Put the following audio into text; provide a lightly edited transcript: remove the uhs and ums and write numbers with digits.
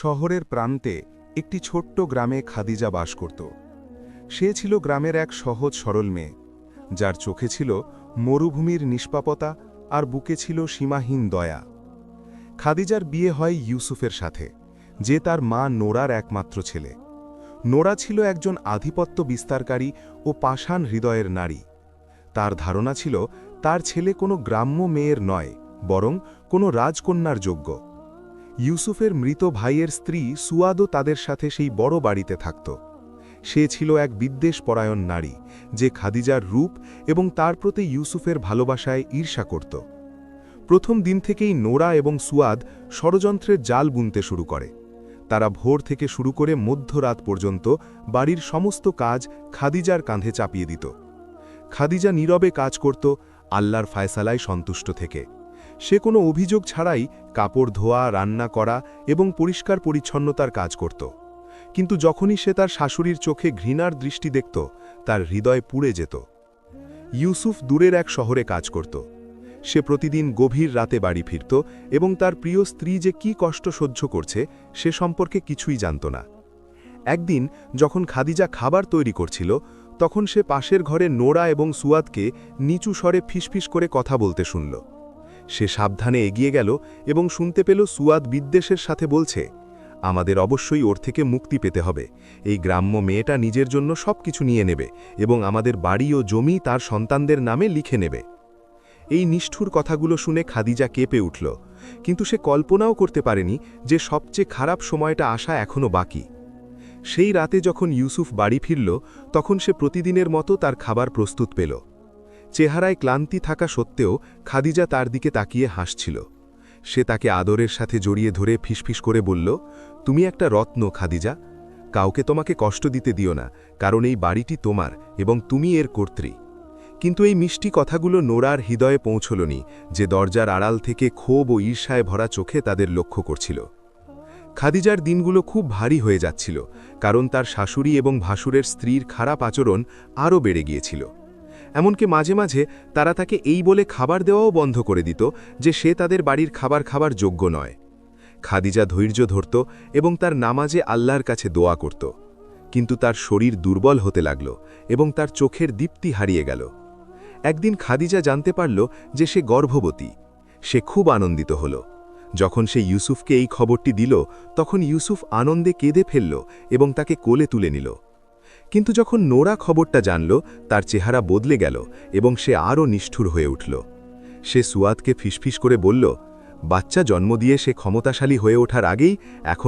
শহরের প্রান্তে একটি ছোট্ট গ্রামে খাদিজা বাস করত। সে ছিল গ্রামের এক সহজ সরল মেয়ে, যার চোখে ছিল মরুভূমির নিষ্পাপতা আর বুকে ছিল সীমাহীন দয়া। খাদিজার বিয়ে হয় ইউসুফের সাথে, যে তার মা নোরার একমাত্র ছেলে। নোরা ছিল একজন আধিপত্য বিস্তারকারী ও পাষাণ হৃদয়ের নারী। তার ধারণা ছিল তার ছেলে কোনো গ্রাম্য মেয়ের নয়, বরং কোনো রাজকন্যার যোগ্য। ইউসুফের মৃত ভাইয়ের স্ত্রী সুয়াদও তাদের সাথে সেই বড় বাড়িতে থাকত। সে ছিল এক বিদ্বেষপরায়ণ নারী, যে খাদিজার রূপ এবং তার প্রতি ইউসুফের ভালোবাসায় ঈর্ষা করত। প্রথম দিন থেকেই নোরা এবং সুয়াদ ষড়যন্ত্রের জাল বুনতে শুরু করে। তারা ভোর থেকে শুরু করে মধ্যরাত পর্যন্ত বাড়ির সমস্ত কাজ খাদিজার কাঁধে চাপিয়ে দিত। খাদিজা নীরবে কাজ করত, আল্লাহর ফায়সালায় সন্তুষ্ট থেকে। সে কোনো অভিযোগ ছাড়াই কাপড় ধোয়া, রান্না করা এবং পরিষ্কার পরিচ্ছন্নতার কাজ করত। কিন্তু যখনই সে তার শাশুড়ির চোখে ঘৃণার দৃষ্টি দেখত, তার হৃদয় পুড়ে যেত। ইউসুফ দূরের এক শহরে কাজ করত। সে প্রতিদিন গভীর রাতে বাড়ি ফিরত এবং তার প্রিয় স্ত্রী যে কি কষ্ট সহ্য করছে সে সম্পর্কে কিছুই জানত না। একদিন যখন খাদিজা খাবার তৈরি করছিল, তখন সে পাশের ঘরে নোরা এবং সুয়াদকে নিচু স্বরে ফিসফিস করে কথা বলতে শুনল। সে সাবধানে এগিয়ে গেল এবং শুনতে পেল সুয়াদ বিদ্বেষের সাথে বলছে, আমাদের অবশ্যই ওর থেকে মুক্তি পেতে হবে। এই গ্রাম্য মেয়েটা নিজের জন্য সবকিছু নিয়ে নেবে এবং আমাদের বাড়ি ও জমি তার সন্তানদের নামে লিখে নেবে। এই নিষ্ঠুর কথাগুলো শুনে খাদিজা কেঁপে উঠল, কিন্তু সে কল্পনাও করতে পারেনি যে সবচেয়ে খারাপ সময়টা আসা এখনও বাকি। সেই রাতে যখন ইউসুফ বাড়ি ফিরল, তখন সে প্রতিদিনের মতো তার খাবার প্রস্তুত পেল। চেহারায় ক্লান্তি থাকা সত্ত্বেও খাদিজা তার দিকে তাকিয়ে হাসছিল। সে তাকে আদরের সাথে জড়িয়ে ধরে ফিসফিস করে বলল, তুমি একটা রত্ন খাদিজা। কাউকে তোমাকে কষ্ট দিতে দিও না, কারণ এই বাড়িটি তোমার এবং তুমি এর কর্ত্রী। কিন্তু এই মিষ্টি কথাগুলো নোরার হৃদয়ে পৌঁছলনি, যে দরজার আড়াল থেকে ক্ষোভ ও ঈর্ষায় ভরা চোখে তাদের লক্ষ্য করছিল। খাদিজার দিনগুলো খুব ভারী হয়ে যাচ্ছিল, কারণ তার শাশুড়ি এবং ভাসুরের স্ত্রীর খারাপ আচরণ আরও বেড়ে গিয়েছিল। এমনকি মাঝে মাঝে তারা তাকে এই বলে খাবার দেওয়াও বন্ধ করে দিত যে সে তাদের বাড়ির খাবার খাবার যোগ্য নয়। খাদিজা ধৈর্য ধরত এবং তার নামাজে আল্লাহর কাছে দোয়া করত। কিন্তু তার শরীর দুর্বল হতে লাগল এবং তার চোখের দীপ্তি হারিয়ে গেল। একদিন খাদিজা জানতে পারল যে সে গর্ভবতী। সে খুব আনন্দিত হল। যখন সে ইউসুফকে এই খবরটি দিল, তখন ইউসুফ আনন্দে কেঁদে ফেলল এবং তাকে কোলে তুলে নিল। কিন্তু যখন নোরা খবরটা জানল, তার চেহারা বদলে গেল এবং সে আরও নিষ্ঠুর হয়ে উঠল। সে সুয়াদকে ফিসফিস করে বলল, বাচ্চা জন্ম দিয়ে সে ক্ষমতাশালী হয়ে ওঠার আগেই এখন